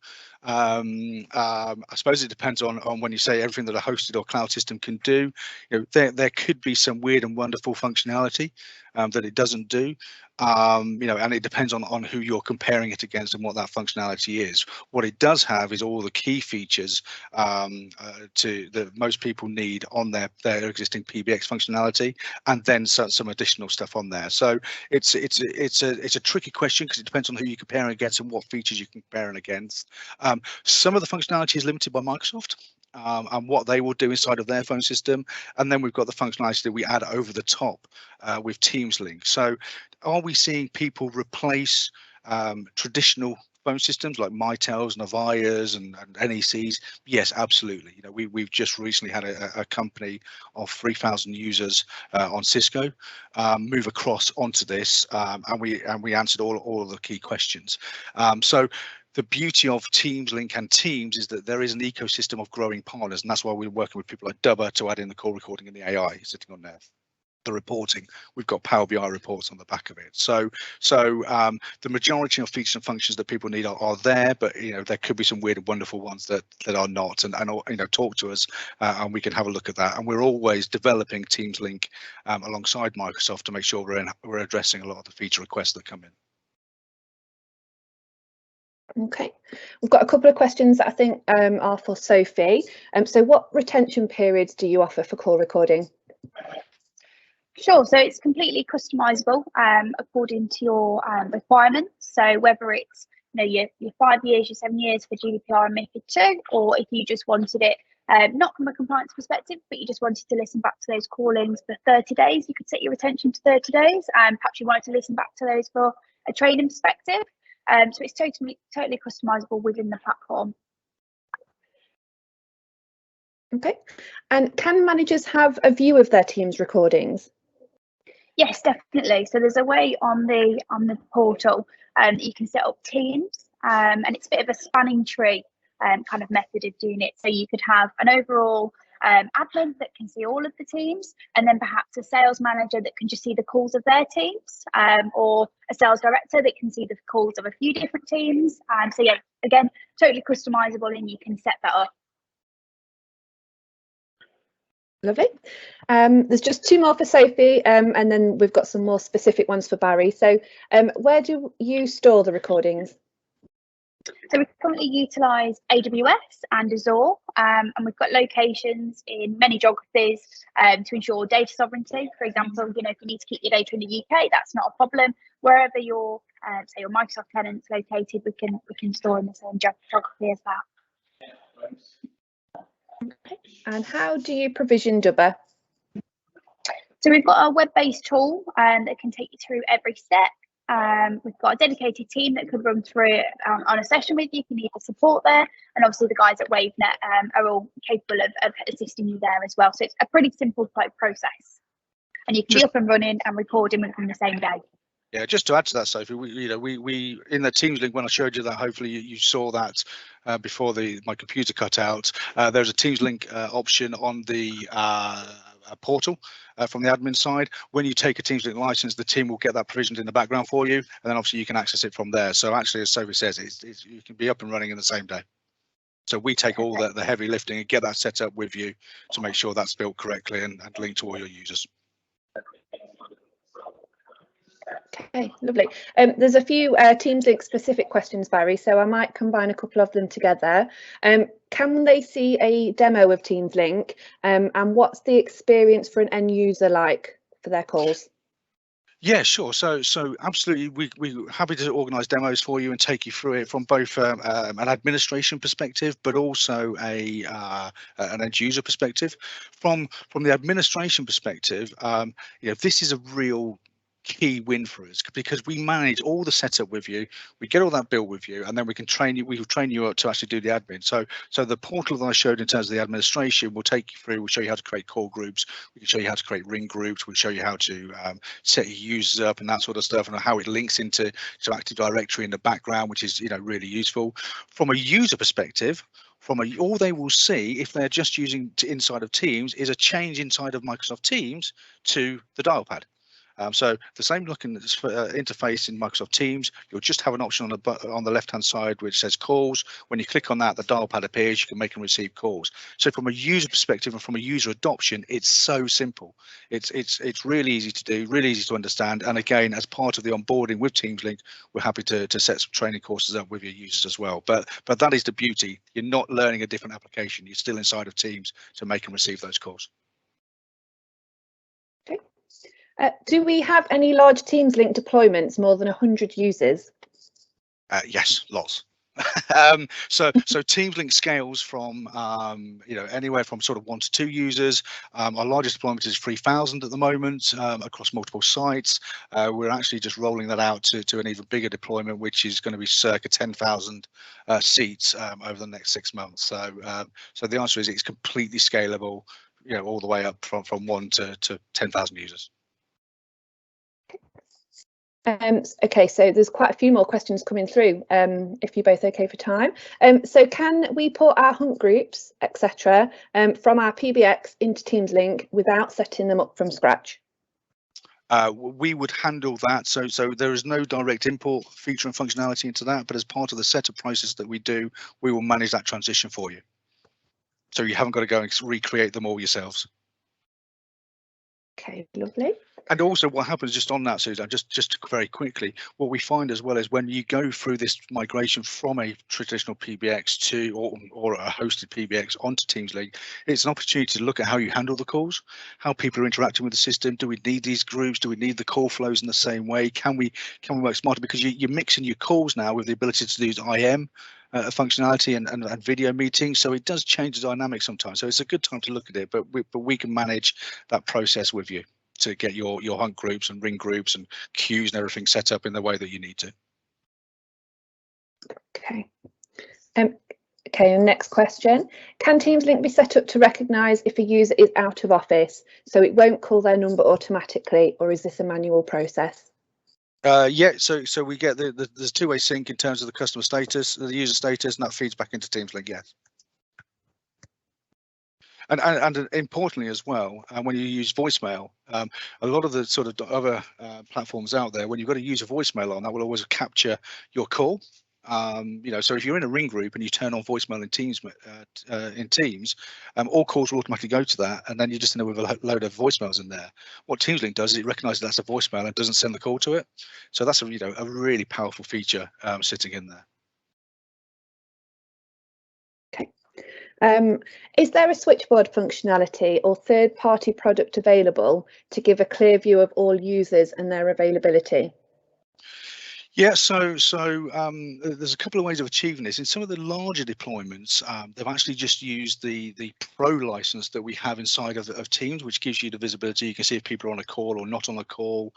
I suppose it depends on when you say everything that a hosted or cloud system can do. You know, there could be some weird and wonderful functionality that it doesn't do. You know, and it depends on who you're comparing it against and what that functionality is. What it does have is all the key features that most people need on their existing PBX functionality, and then some additional stuff on there. So it's a tricky question because it depends on who you're comparing against and what features you're comparing against. Some of the functionality is limited by Microsoft. And what they will do inside of their phone system, and then we've got the functionality that we add over the top with TeamsLink. So are we seeing people replace traditional phone systems like Mitels and Avayas and NECs? Yes, absolutely. You know, we've just recently had a company of 3,000 users on Cisco move across onto this, and we answered all of the key questions. So the beauty of TeamsLink and Teams is that there is an ecosystem of growing partners, and that's why we're working with people like Dubber to add in the call recording and the AI sitting on there. The reporting, we've got Power BI reports on the back of it. So the majority of features and functions that people need are there, but you know, there could be some weird and wonderful ones that are not, and you know, talk to us and we can have a look at that. And we're always developing TeamsLink alongside Microsoft to make sure we're addressing a lot of the feature requests that come in. Okay, we've got a couple of questions that I think are for Sophie. So what retention periods do you offer for call recording? Sure, so it's completely customizable according to your requirements. So whether it's your 5 years, your 7 years for GDPR and MiFID II, or if you just wanted it not from a compliance perspective, but you just wanted to listen back to those call-ins for 30 days, you could set your retention to 30 days. Perhaps you wanted to listen back to those for a training perspective. So it's totally customizable within the platform. Okay, and can managers have a view of their team's recordings? Yes, definitely. So there's a way on the portal that you can set up teams, and it's a bit of a spanning tree kind of method of doing it. So you could have an overall admin that can see all of the teams, and then perhaps a sales manager that can just see the calls of their teams, or a sales director that can see the calls of a few different teams. So yeah, again, totally customizable, and you can set that up. Lovely. There's just 2 more for Sophie, and then we've got some more specific ones for Barry. So where do you store the recordings? So we currently utilise AWS and Azure, and we've got locations in many geographies to ensure data sovereignty. For example, if you need to keep your data in the UK, that's not a problem. Wherever your say your Microsoft tenant's located, we can store in the same geography as that. Okay. And how do you provision Dubber? So we've got a web-based tool that can take you through every step. We've got a dedicated team that could run through it on a session with you if you need the support there, and obviously the guys at Wavenet are all capable of assisting you there as well. So it's a pretty simple process, and you can be up and running and recording within the same day. Yeah, just to add to that, Sophie, we in the TeamsLink, when I showed you that, hopefully you saw that before my computer cut out. There's a TeamsLink option on the portal from the admin side. When you take a TeamsLink license, the team will get that provisioned in the background for you, and then obviously you can access it from there. So actually, as Sophie says, you can be up and running in the same day. So we take all the heavy lifting and get that set up with you to make sure that's built correctly and linked to all your users. Okay, lovely. There's a few TeamsLink specific questions, Barry, so I might combine a couple of them together. Can they see a demo of TeamsLink, and what's the experience for an end user like for their calls? Yeah, sure. So absolutely, we're happy to organise demos for you and take you through it from both an administration perspective, but also an end user perspective. From the administration perspective, this is a real key win for us because we manage all the setup with you, we get all that built with you, and then we can train you. We will train you up to actually do the admin. So the portal that I showed in terms of the administration will take you through. We'll show you how to create call groups. We can show you how to create ring groups. We'll show you how to set your users up and that sort of stuff, and how it links into Active Directory in the background, which is really useful. From a user perspective, all they will see if they're just using inside of Teams is a change inside of Microsoft Teams to the dial pad. So the same looking interface in Microsoft Teams, you'll just have an option on the left-hand side which says calls. When you click on that, the dial pad appears. You can make and receive calls. So from a user perspective and from a user adoption, it's so simple. It's really easy to do, really easy to understand. And again, as part of the onboarding with TeamsLink, we're happy to set some training courses up with your users as well. But that is the beauty. You're not learning a different application. You're still inside of Teams to make and receive those calls. Okay. Do we have any large TeamsLink deployments, more than 100 users? Yes, lots. So TeamsLink scales from anywhere from sort of 1 to 2 users. Our largest deployment is 3,000 at the moment across multiple sites. We're actually just rolling that out to an even bigger deployment, which is going to be circa 10,000 seats over the next 6 months. So the answer is it's completely scalable, all the way up from 1 to 10,000 users. Okay, so there's quite a few more questions coming through, if you're both okay for time. So can we put our hunt groups, etc., from our PBX into TeamsLink without setting them up from scratch? We would handle that. So there is no direct import feature and functionality into that, but as part of the setup process that we do, we will manage that transition for you. So you haven't got to go and recreate them all yourselves. Okay, lovely. And also what happens just on that, Susan, just very quickly, what we find as well is when you go through this migration from a traditional PBX to or a hosted PBX onto TeamsLink, it's an opportunity to look at how you handle the calls, how people are interacting with the system. Do we need these groups? Do we need the call flows in the same way? Can we work smarter? Because you're mixing your calls now with the ability to use IM functionality and video meetings, so it does change the dynamic sometimes. So it's a good time to look at it, but we can manage that process with you to get your hunt groups and ring groups and queues and everything set up in the way that you need to. Okay. Okay, next question. Can TeamsLink be set up to recognise if a user is out of office, so it won't call their number automatically, or is this a manual process? Yeah, so we get there's two-way sync in terms of the customer status, the user status, and that feeds back into TeamsLink. Yes. And importantly as well, when you use voicemail, a lot of the sort of other platforms out there, when you've got to use a voicemail on, that will always capture your call. So if you're in a ring group and you turn on voicemail in Teams, all calls will automatically go to that, and then you just end up with a load of voicemails in there. What TeamsLink does is it recognises that's a voicemail and doesn't send the call to it. So that's a really powerful feature sitting in there. Okay. Is there a switchboard functionality or third-party product available to give a clear view of all users and their availability? Yeah, so there's a couple of ways of achieving this. In some of the larger deployments, they've actually just used the Pro license that we have inside of Teams, which gives you the visibility. You can see if people are on a call or not on a call.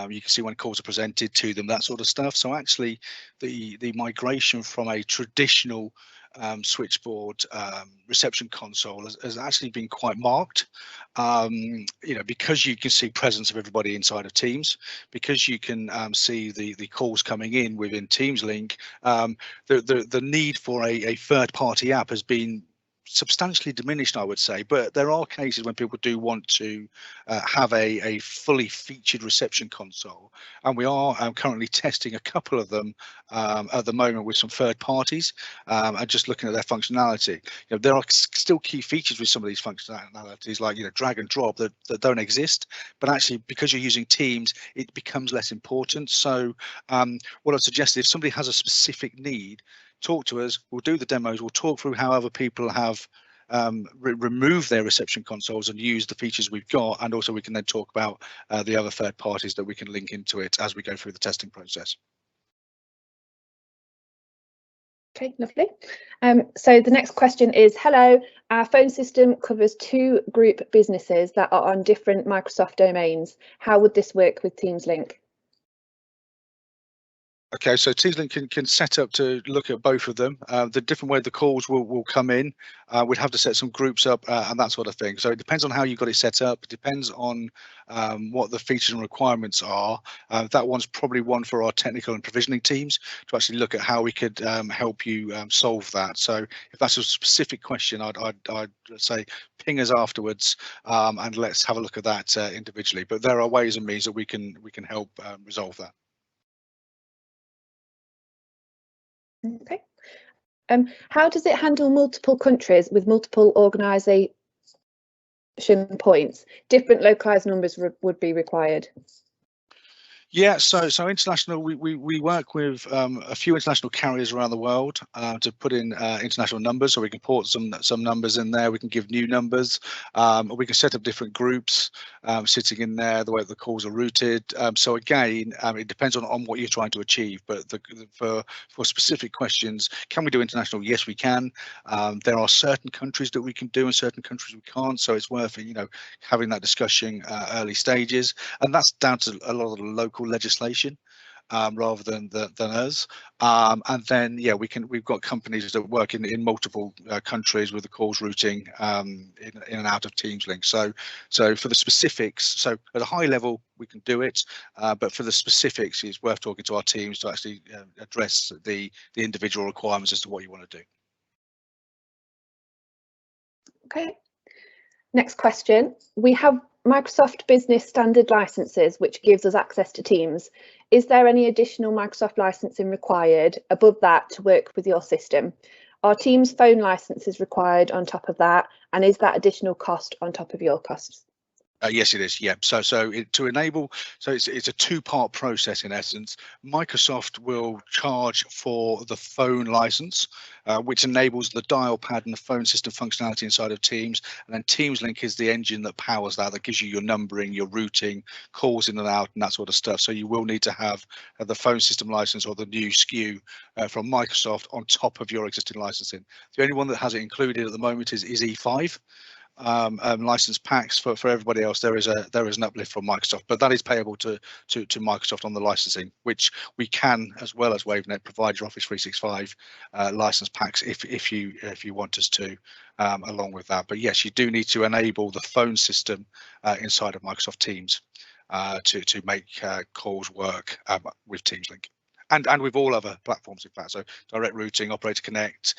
You can see when calls are presented to them, that sort of stuff. So actually, the migration from a traditional switchboard reception console has actually been quite marked, because you can see presence of everybody inside of Teams, because you can see the calls coming in within TeamsLink. The need for a third-party app has been substantially diminished, I would say, but there are cases when people do want to have a fully featured reception console, and we are currently testing a couple of them at the moment with some third parties, and just looking at their functionality. There are still key features with some of these functionalities, like drag and drop, that don't exist, but actually because you're using Teams, it becomes less important. So what I'd suggest, if somebody has a specific need, talk to us. We'll do the demos. We'll talk through how other people have removed their reception consoles and use the features we've got, and also we can then talk about the other third parties that we can link into it as we go through the testing process. Okay, lovely. So the next question is, hello, our phone system covers 2 group businesses that are on different Microsoft domains. How would this work with TeamsLink? Okay, so TeamsLink can set up to look at both of them. The different way the calls will come in, we'd have to set some groups up and that sort of thing. So it depends on how you got it set up. It depends on what the features and requirements are. That one's probably one for our technical and provisioning teams to actually look at how we could help you solve that. So if that's a specific question, I'd say ping us afterwards and let's have a look at that individually. But there are ways and means that we can help resolve that. Okay. How does it handle multiple countries with multiple organisation points? Different localised numbers would be required. Yeah, so international, we work with a few international carriers around the world to put in international numbers, so we can port some numbers in there. We can give new numbers. We can set up different groups sitting in there, the way the calls are routed. So again, it depends on what you're trying to achieve. But for specific questions, can we do international? Yes, we can. There are certain countries that we can do and certain countries we can't. So it's worth having that discussion early stages, and that's down to a lot of the local legislation rather than us. And then we've got companies that work in multiple countries with the calls routing in and out of TeamsLink. So for the specifics, so at a high level we can do it, but for the specifics it's worth talking to our teams to actually address the individual requirements as to what you want to do. Okay. Next question. We have Microsoft Business Standard licenses, which gives us access to Teams. Is there any additional Microsoft licensing required above that to work with your system? Are Teams phone licenses required on top of that? And is that additional cost on top of your costs? Yes, it is. Yeah. So to enable, so it's a 2-part process in essence. Microsoft will charge for the phone license, which enables the dial pad and the phone system functionality inside of Teams. And then TeamsLink is the engine that powers that gives you your numbering, your routing, calls in and out, and that sort of stuff. So you will need to have the phone system license or the new SKU from Microsoft on top of your existing licensing. The only one that has it included at the moment is E5. License packs. For everybody else, there is an uplift from Microsoft, but that is payable to Microsoft on the licensing, which we can, as well as Wavenet, provide your Office 365 license packs if you want us to, along with that. But yes, you do need to enable the phone system inside of Microsoft Teams to make calls work with TeamsLink. And with all other platforms, in fact, so direct routing, Operator Connect,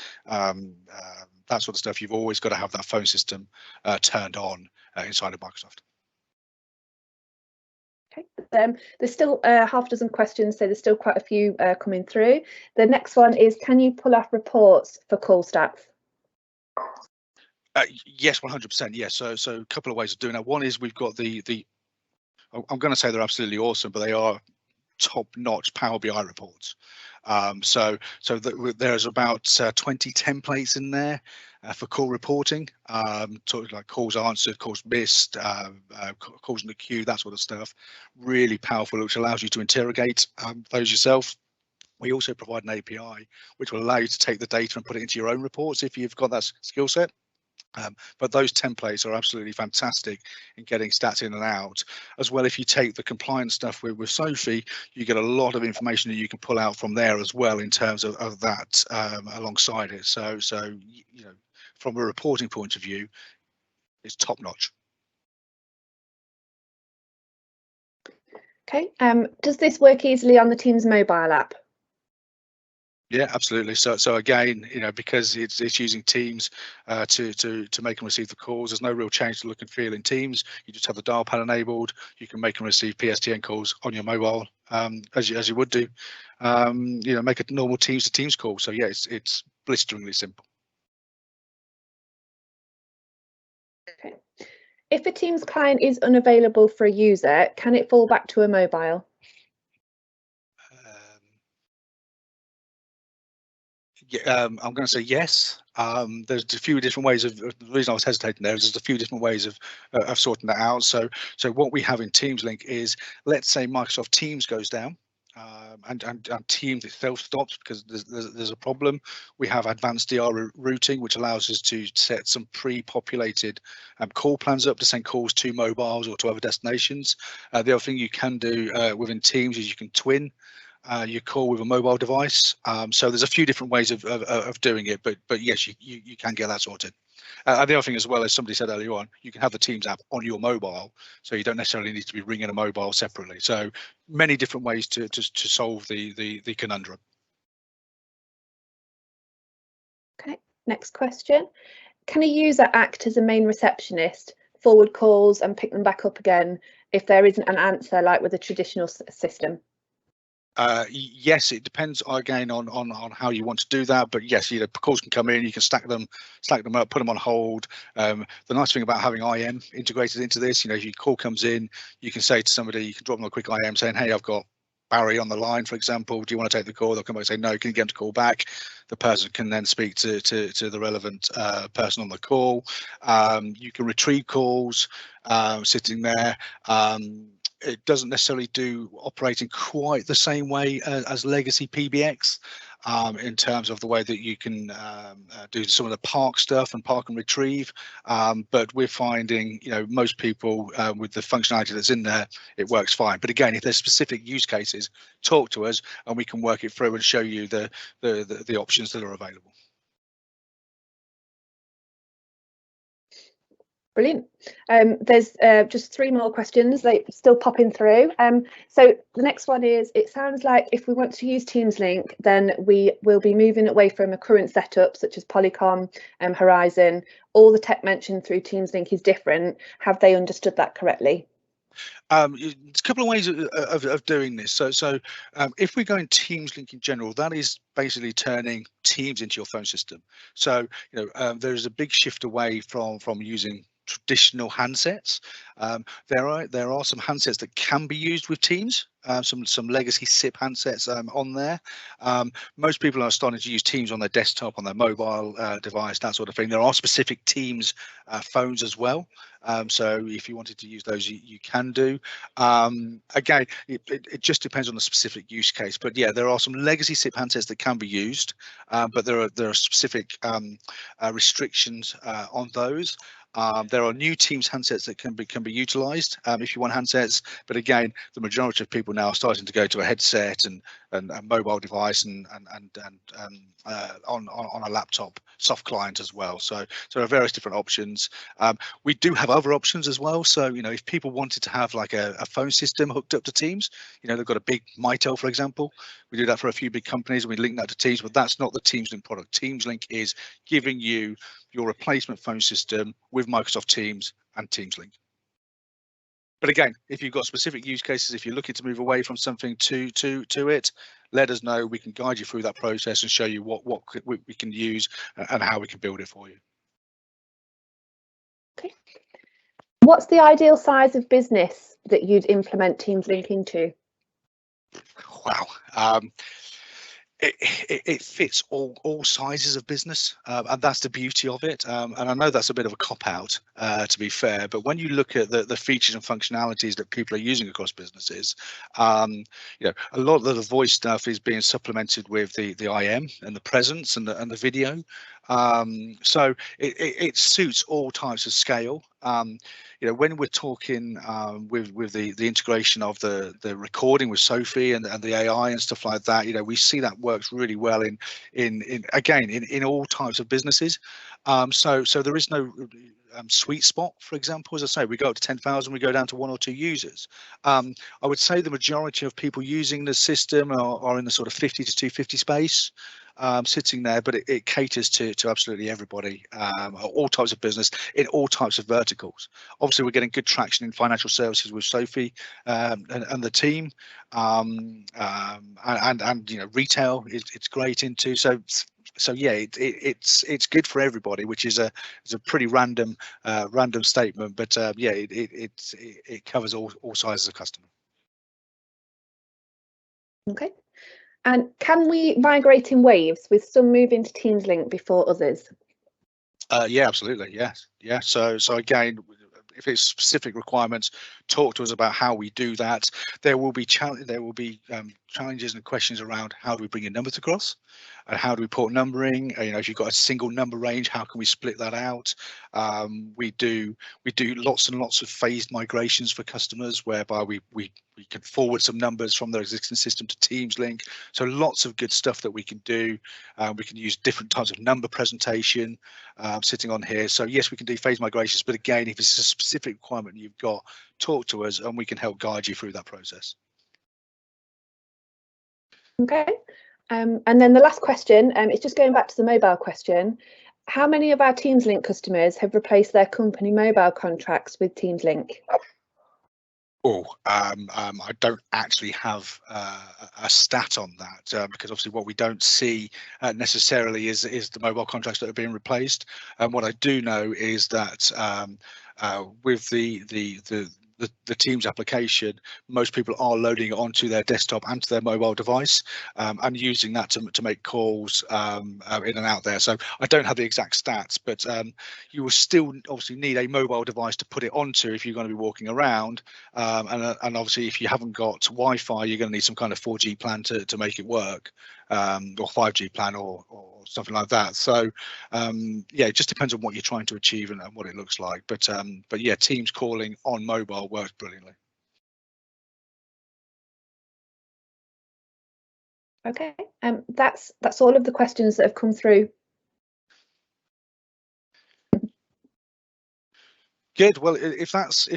that sort of stuff. You've always got to have that phone system turned on inside of Microsoft. Okay, there's still half a dozen questions, so there's still quite a few coming through. The next one is, can you pull off reports for call stats? Yes, 100%. Yes. So a couple of ways of doing that. One is we've got the I'm going to say they're absolutely awesome, but they are top-notch Power BI reports. There's about 20 templates in there for call reporting, like calls answered, calls missed, calls in the queue, that sort of stuff. Really powerful, which allows you to interrogate those yourself. We also provide an API which will allow you to take the data and put it into your own reports if you've got that skill set. But those templates are absolutely fantastic in getting stats in and out. As well, if you take the compliance stuff with Sophie, you get a lot of information that you can pull out from there as well in terms of that alongside it. So from a reporting point of view, it's top notch. Okay. Does this work easily on the Teams mobile app? Yeah, absolutely. So again, because it's using Teams to make and receive the calls, there's no real change to look and feel in Teams. You just have the dial pad enabled. You can make and receive PSTN calls on your mobile, as you would do. Make a normal Teams to Teams call. So yeah, it's blisteringly simple. Okay. If a Teams client is unavailable for a user, can it fall back to a mobile? Yeah, I'm going to say yes. There's a few different ways of the reason I was hesitating there is there's a few different ways of sorting that out. So what we have in TeamsLink is, let's say Microsoft Teams goes down, and Teams itself stops because there's a problem. We have advanced DR routing, which allows us to set some pre-populated call plans up to send calls to mobiles or to other destinations. The other thing you can do within Teams is you can twin your call with a mobile device. So there's a few different ways of doing it, but yes, you can get that sorted. The other thing as well, as somebody said earlier on, you can have the Teams app on your mobile, so you don't necessarily need to be ringing a mobile separately. So many different ways to solve the conundrum. Okay, next question. Can a user act as a main receptionist, forward calls and pick them back up again if there isn't an answer like with a traditional system? Yes, it depends again on how you want to do that, but yes, calls can come in, you can stack them up, put them on hold. The nice thing about having IM integrated into this, if your call comes in, you can say to somebody, you can drop them a quick IM saying, hey, I've got Barry on the line, for example, do you want to take the call? They'll come back and say, no, can you get them to call back? The person can then speak to the relevant person on the call. You can retrieve calls sitting there. It doesn't necessarily operate in quite the same way as legacy PBX in terms of the way that you can do some of the park stuff and park and retrieve. But we're finding, most people with the functionality that's in there, it works fine. But again, if there's specific use cases, talk to us and we can work it through and show you the options that are available. Brilliant. There's just 3 more questions. They still popping through. So the next one is, it sounds like if we want to use TeamsLink, then we will be moving away from a current setup such as Polycom and Horizon. All the tech mentioned through TeamsLink is different. Have they understood that correctly? It's a couple of ways of doing this. So if we go in TeamsLink in general, that is basically turning Teams into your phone system. So there's a big shift away from using traditional handsets. There are some handsets that can be used with Teams. Some legacy SIP handsets on there. Most people are starting to use Teams on their desktop, on their mobile device, that sort of thing. There are specific Teams phones as well. So if you wanted to use those, you can do. Again, it just depends on the specific use case. But yeah, there are some legacy SIP handsets that can be used, but there are specific restrictions on those. There are new Teams handsets that can be utilized if you want handsets, but again, the majority of people now are starting to go to a headset and a mobile device and on a laptop soft client as well. So there are various different options. We do have other options as well. So if people wanted to have like a phone system hooked up to Teams, they've got a big Mitel, for example. We do that for a few big companies and we link that to Teams, but that's not the TeamsLink product. TeamsLink is giving you your replacement phone system with Microsoft Teams and TeamsLink. But again, if you've got specific use cases, if you're looking to move away from something to it, let us know. We can guide you through that process and show you what we can use and how we can build it for you. Okay. What's the ideal size of business that you'd implement TeamsLink into? Wow. It fits all sizes of business, and that's the beauty of it. And I know that's a bit of a cop-out, to be fair, but when you look at the features and functionalities that people are using across businesses, a lot of the voice stuff is being supplemented with the IM and the presence and the video. So it suits all types of scale. When we're talking with the integration of the recording with Sophie and the AI and stuff like that, we see that works really well in all types of businesses. So there is no sweet spot. For example, as I say, we go up to 10,000, we go down to 1 or 2 users. I would say the majority of people using the system are in the sort of 50 to 250 space, sitting there, but it caters to absolutely everybody, all types of business in all types of verticals. Obviously, we're getting good traction in financial services with Sophie and the team, and you know, retail it's great into. So yeah, it's good for everybody, which is a pretty random statement, but yeah, it covers all sizes of customer. Okay. And can we migrate in waves, with some moving to TeamsLink before others? Yeah, absolutely. Yes. Yeah. So again, if it's specific requirements, talk to us about how we do that. There will be challenges and questions around how do we bring your numbers across, and how do we port numbering. You know, if you've got a single number range, how can we split that out? We do lots and lots of phased migrations for customers, whereby we can forward some numbers from their existing system to TeamsLink. So lots of good stuff that we can do. We can use different types of number presentation sitting on here. So yes, we can do phase migrations, but again, if it's a specific requirement you've got, talk to us and we can help guide you through that process. Okay. And then the last question, it's just going back to the mobile question. How many of our TeamsLink customers have replaced their company mobile contracts with TeamsLink? Oh, I don't actually have a stat on that, because obviously what we don't see necessarily is the mobile contracts that are being replaced. And what I do know is that with the Teams application, most people are loading it onto their desktop and to their mobile device, and using that to make calls in and out there. So I don't have the exact stats, but you will still obviously need a mobile device to put it onto if you're going to be walking around, and obviously if you haven't got Wi-Fi, you're going to need some kind of 4G plan to make it work, or 5G plan or something like that. So yeah, it just depends on what you're trying to achieve and what it looks like. But yeah, Teams calling on mobile works brilliantly. Okay, that's all of the questions that have come through. Good. Well, if that's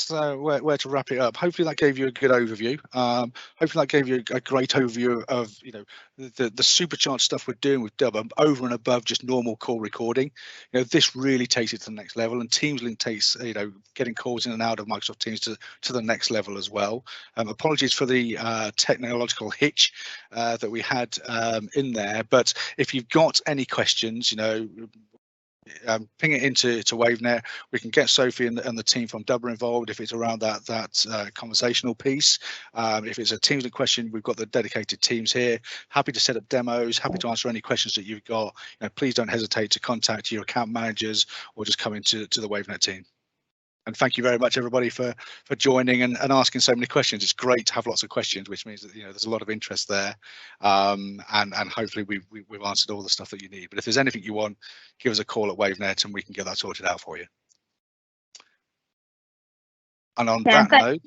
where to wrap it up, hopefully that gave you a good overview. Hopefully that gave you a great overview of, you know, the supercharged stuff we're doing with Dub over and above just normal call recording. You know, this really takes it to the next level, and TeamsLink takes, you know, getting calls in and out of Microsoft Teams to the next level as well. Apologies for the technological hitch that we had in there, but if you've got any questions, you know, ping it into Wavenet. We can get Sophie and the team from Dubber involved if it's around that conversational piece. If it's a TeamsLink question, we've got the dedicated teams here. Happy to set up demos, happy to answer any questions that you've got. You know, please don't hesitate to contact your account managers or just come into the Wavenet team. And thank you very much, everybody, for joining and asking so many questions. It's great to have lots of questions, which means that, you know, there's a lot of interest there, and hopefully we've answered all the stuff that you need. But if there's anything you want, give us a call at Wavenet and we can get that sorted out for you. And on that note,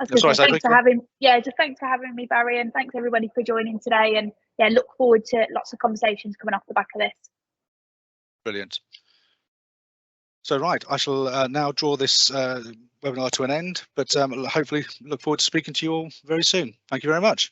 thanks for having me, Barry, and thanks everybody for joining today. And yeah, look forward to lots of conversations coming off the back of this. Brilliant. So right, I shall now draw this webinar to an end, but hopefully look forward to speaking to you all very soon. Thank you very much.